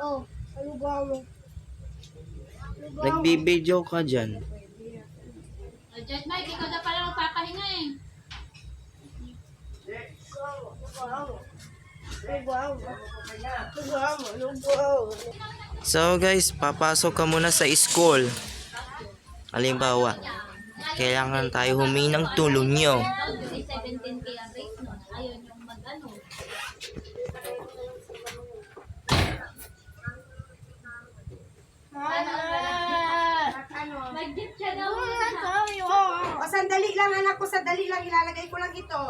Oh, ano ba mo? Nagbibideo ka dyan. Judge Mike, ikaw na pala magpapahinga eh. So guys, papasok ka muna sa school. Halimbawa, kailangan tayo humingi ng tulong nyo. 17K ang rate nun. Ayun yung mag-ano. Mag-gift siya daw. O, sandali lang anak ko, sandali lang. Ilalagay ko lang ito.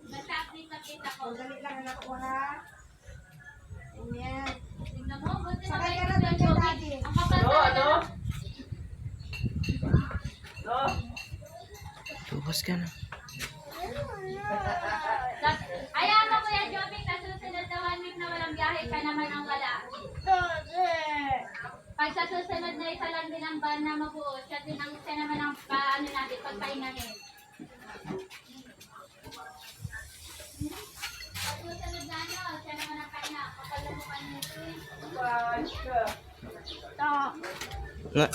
Nag-update na kita ko. Sandali lang anak ko ha. Ayan. Tingnan mo, buti na Sakay kayo ka na ng doon kay Joby. daddy. Ang kapal talaga. Tukas ka na. Ayaw mo Kuya Joby, sa susunod na 1 week na walang biyahe, ka naman ang wala. Pag sa susunod na isa lang din ang ban na mabuo, siya naman ang paano natin, pagpahingahin. Pag susunod na ano, siya naman ang pahinga. Kapag lumukan nito eh. Nga.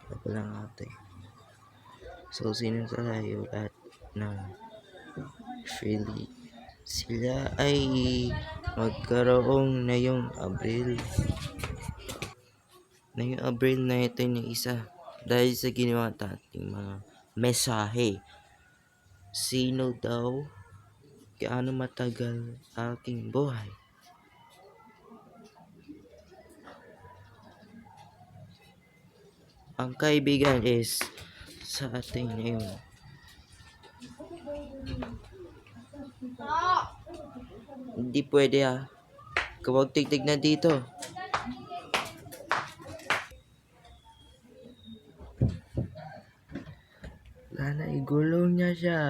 Ako lang ate. So, sino tayo lahat ng Philly? Sila ay magkaroong na yung Abril. Na yung Abril na ito yung isa. Dahil sa ginawa nating mga mensahe. Sino daw? Gaano matagal aking buhay? Ang kaibigan is sa ating ngayon. Hindi pwede Kapag tigtig na dito. Sana igulong niya siya.